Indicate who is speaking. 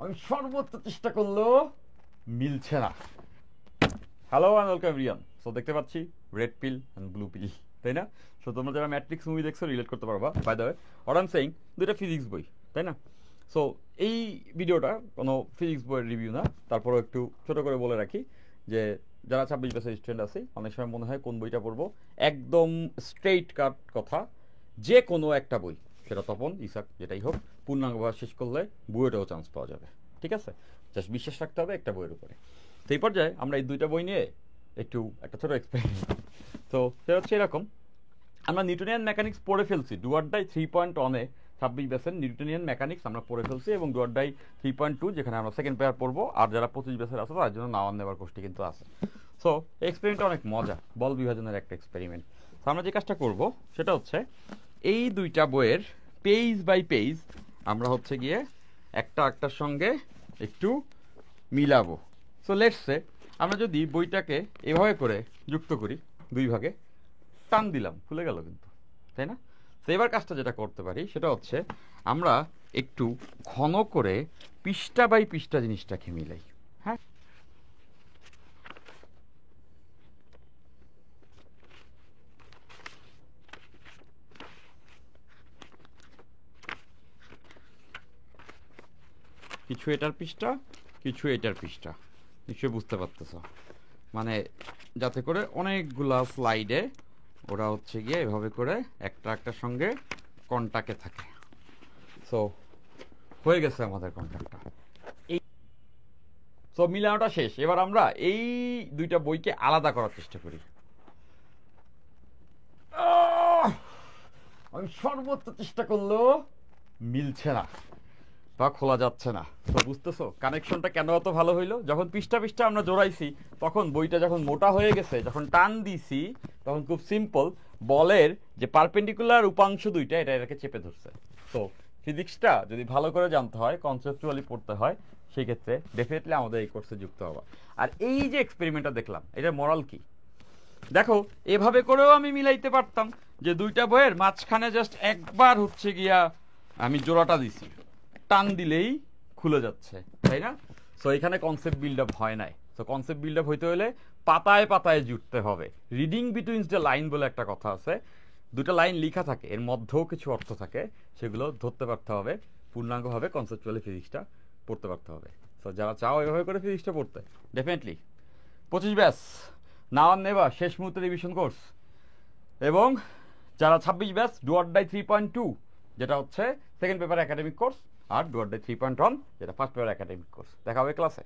Speaker 1: আমি সর্বোচ্চ চেষ্টা করলেও মিলছে না। Hello and welcome everyone. So দেখতে পাচ্ছি রেড পিল অ্যান্ড ব্লু পিল, তাই না? সো তোমরা যারা ম্যাট্রিক্স মুভি দেখছো রিলেট করতে পারবা। By the way, what I am saying, দুইটা ফিজিক্স বই, তাই না? সো এই ভিডিওটা কোনো ফিজিক্স বইয়ের রিভিউ না, তারপরেও একটু ছোটো করে বলে রাখি যে যারা 26 বছর স্টুডেন্ট আছে অনেক সময় মনে হয় কোন বইটা পড়বো। একদম স্ট্রেইট কাট কথা, যে কোনো একটা বই, সেটা তপন ইসাক যেটাই হোক, পূর্ণাঙ্গভাবে শেষ করলে বইয়েটাও চান্স পাওয়া যাবে। ঠিক আছে, জাস্ট বিশ্বাস রাখতে হবে একটা বইয়ের উপরে। সেই পর্যায়ে আমরা এই দুইটা বই নিয়ে একটা ছোটো এক্সপেরিমেন্ট। তো সেটা হচ্ছে এরকম, আমরা নিউটনিয়ান মেকানিক্স পড়ে ফেলছি ডুয়ার ডাই 3.1-এ। 26 ব্যাচের নিউটনিয়ান মেকানিক্স আমরা পড়ে ফেলছি, এবং ডুয়ার ডাই 3.2 যেখানে আমরা সেকেন্ড পেয়ার পড়বো, আর যারা 25 ব্যাচের আছে তার জন্য নাওয়ান নেবার কোর্সটি কিন্তু আছে। সো এই এক্সপেরিমেন্টটা অনেক মজা, বল বিভাজনের একটা এক্সপেরিমেন্ট। তো আমরা যে কাজটা করব সেটা হচ্ছে এই দুইটা বইয়ের পেজ বাই পেজ আমরা হচ্ছে গিয়ে একটার সঙ্গে একটু মিলাবো। সো লেটস সে আমরা যদি বইটাকে এভাবে করে যুক্ত করি, দুই ভাগে টান দিলাম, খুলে গেল কিন্তু, তাই না? তো এবার কাজটা যেটা করতে পারি সেটা হচ্ছে আমরা একটু ঘন করে পৃষ্ঠা বাই পৃষ্ঠা জিনিসটাকে মিলাই। হ্যাঁ, কিছু এটার পৃষ্ঠা, কিছু এটার পৃষ্ঠা, নিশ্চয়ই বুঝতে পারতেছ। মানে যাতে করে অনেকগুলা স্লাইডে ওরা হচ্ছে গিয়ে এভাবে করে একটার সঙ্গে কন্টাক্টে থাকে। সো হয়ে গেছে আমাদের কন্টাক্টটা। এই সো মিলানোটা শেষ। এবার আমরা এই দুইটা বইকে আলাদা করার চেষ্টা করি। আমি সর্বোচ্চ চেষ্টা করলেও মিলছে না বা খোলা যাচ্ছে না। তো বুঝতেছো কানেকশনটা কেন এত ভালো হইলো? যখন পৃষ্ঠা পৃষ্ঠা আমরা জোড়াইছি, তখন বইটা যখন মোটা হয়ে গেছে, যখন টান দিছি, তখন খুব সিম্পল বলের যে পারপেন্ডিকুলার উপাংশ দুইটা এটাকে চেপে ধরছে। তো ফিজিক্সটা যদি ভালো করে জানতে হয়, কনসেপচুয়ালি পড়তে হয়, সেই ক্ষেত্রে ডেফিনেটলি আমাদের এই কোর্সে যুক্ত হওয়া। আর এই যে এক্সপেরিমেন্টটা দেখলাম, এটার মোরাল কি দেখো, এভাবে করেও আমি মিলাইতে পারতাম যে দুইটা বইয়ের মাঝখানে জাস্ট একবার হচ্ছে গিয়া আমি জোড়াটা দিছি, টান দিলেই খুলে যাচ্ছে, তাই না? সো এখানে কনসেপ্ট বিল্ড আপ হয় নাই। সো কনসেপ্ট বিল্ড আপ হইতে হলে পাতায় পাতায় জুড়তে হবে। রিডিং বিটুইনস দ্য লাইন বলে একটা কথা আছে, দুটো লাইন লেখা থাকে, এর মধ্যেও কিছু অর্থ থাকে, সেগুলো ধরতে পারতে হবে, পূর্ণাঙ্গভাবে কনসেপচুয়ালি ফিজিক্সটা পড়তে পারতে হবে। সো যারা চাও এভাবে করে ফিজিক্সটা পড়তে, ডেফিনেটলি 25 ব্যাচ নাও আর নেভার শেষ মুহূর্তে রিভিশন কোর্স। এবং যারা 26 ব্যাচ ডু অর ডাই 3.2 যেটা হচ্ছে সেকেন্ড পেপার একাডেমিক কোর্স, আর ডু অর ডাই 3.1 যেটা ফার্স্ট পেপার একাডেমিক কোর্স। দেখা হবে ক্লাসে।